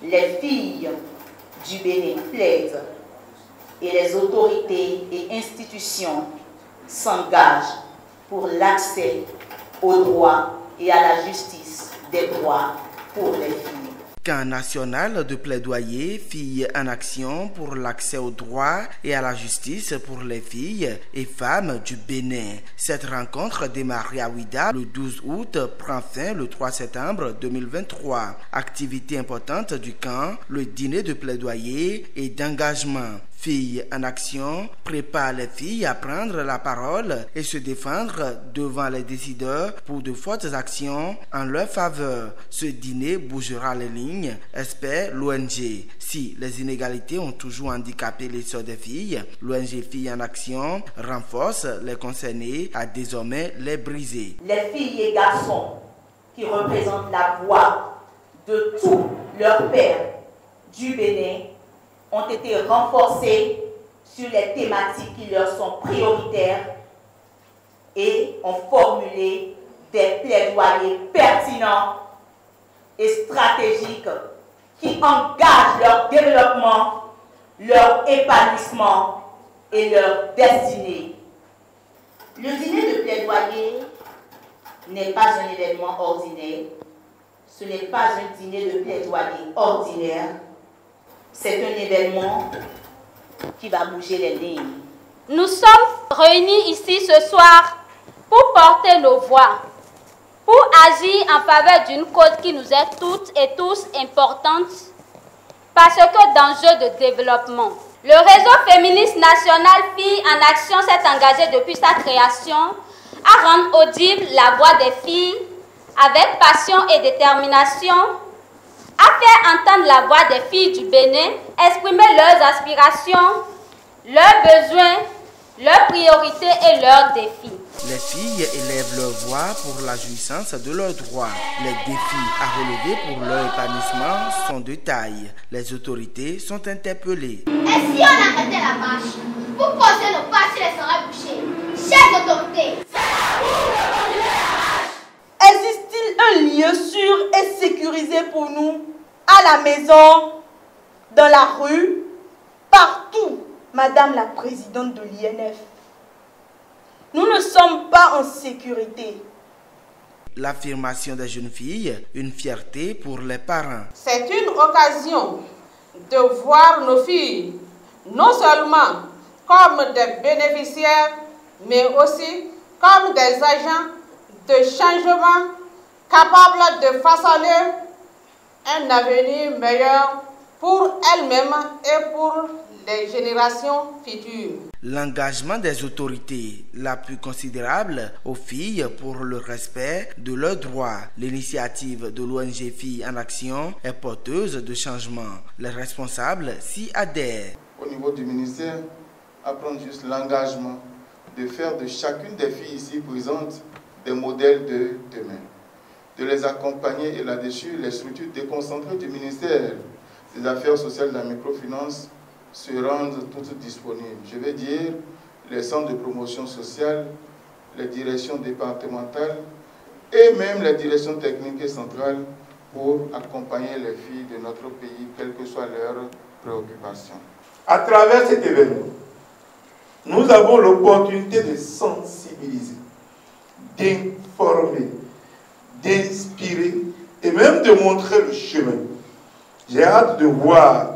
Les filles du Bénin plaident et les autorités et institutions s'engagent pour l'accès aux droits et à la justice des droits pour les filles. Camp national de plaidoyer Filles en action pour l'accès aux droits et à la justice pour les filles et femmes du Bénin. Cette rencontre démarrée à Ouidah le 12 août prend fin le 3 septembre 2023. Activité importante du camp, le dîner de plaidoyer et d'engagement. Filles en action prépare les filles à prendre la parole et se défendre devant les décideurs pour de fortes actions en leur faveur. Ce dîner bougera les lignes, espère l'ONG. Si les inégalités ont toujours handicapé les sœurs des filles, l'ONG Filles en action renforce les concernés à désormais les briser. Les filles et garçons qui représentent la voix de tous leurs pères du Bénin ont été renforcés sur les thématiques qui leur sont prioritaires et ont formulé des plaidoyers pertinents et stratégiques qui engagent leur développement, leur épanouissement et leur destinée. Le dîner de plaidoyer n'est pas un événement ordinaire, ce n'est pas un dîner de plaidoyer ordinaire. C'est un événement qui va bouger les lignes. Nous sommes réunis ici ce soir pour porter nos voix, pour agir en faveur d'une cause qui nous est toutes et tous importante parce que d'enjeux de développement. Le réseau féministe national Filles en action s'est engagé depuis sa création à rendre audible la voix des filles avec passion et détermination, à faire entendre la voix des filles du Bénin, exprimer leurs aspirations, leurs besoins, leurs priorités et leurs défis. Les filles élèvent leur voix pour la jouissance de leurs droits. Les défis à relever pour leur épanouissement sont de taille. Les autorités sont interpellées. Et si on arrêtait la marche, vous posez nos pas si les seraient bouchés? Chers autorités, existe-t-il un lieu sûr et sécurisé pour nous? À la maison, dans la rue, partout, Madame la Présidente de l'INF. Nous ne sommes pas en sécurité. L'affirmation des jeunes filles, une fierté pour les parents. C'est une occasion de voir nos filles, non seulement comme des bénéficiaires, mais aussi comme des agents de changement capables de façonner un avenir meilleur pour elles-mêmes et pour les générations futures. L'engagement des autorités, la plus considérable aux filles pour le respect de leurs droits. L'initiative de l'ONG Filles en action est porteuse de changement. Les responsables s'y adhèrent. Au niveau du ministère, à prendre juste l'engagement de faire de chacune des filles ici présentes des modèles de demain. De les accompagner et là-dessus, les structures déconcentrées du ministère des Affaires sociales et de la microfinance se rendent toutes disponibles. Je vais dire les centres de promotion sociale, les directions départementales et même les directions techniques et centrales pour accompagner les filles de notre pays, quelles que soient leurs préoccupations. À travers cet événement, nous avons l'opportunité de sensibiliser, d'informer, d'inspirer et même de montrer le chemin. J'ai hâte de voir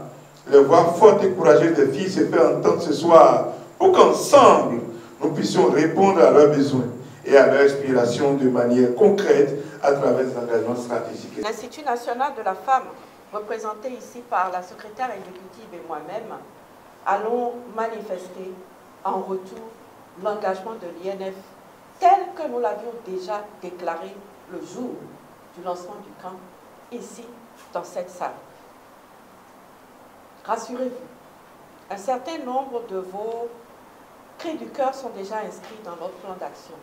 les voix fortes et courageuses des filles se faire entendre ce soir pour qu'ensemble, nous puissions répondre à leurs besoins et à leurs aspirations de manière concrète à travers des engagements stratégiques. L'Institut national de la femme, représenté ici par la secrétaire exécutive et moi-même, allons manifester en retour l'engagement de l'INF tel que nous l'avions déjà déclaré le jour du lancement du camp, ici, dans cette salle. Rassurez-vous, un certain nombre de vos cris du cœur sont déjà inscrits dans notre plan d'action.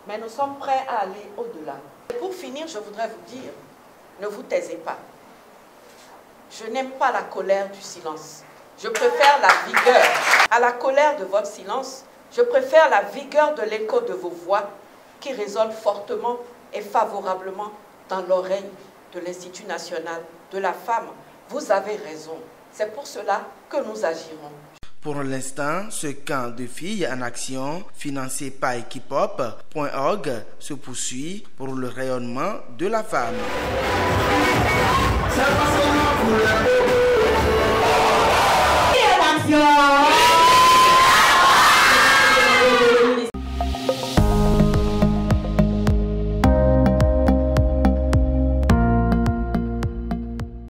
Mais nous sommes prêts à aller au-delà. Pour finir, je voudrais vous dire, ne vous taisez pas. Je n'aime pas la colère du silence. Je préfère la vigueur. À la colère de votre silence, je préfère la vigueur de l'écho de vos voix qui résonnent fortement et favorablement dans l'oreille de l'Institut national de la femme, vous avez raison. C'est pour cela que nous agirons. Pour l'instant, ce camp de filles en action, financé par equipop.org, se poursuit pour le rayonnement de la femme.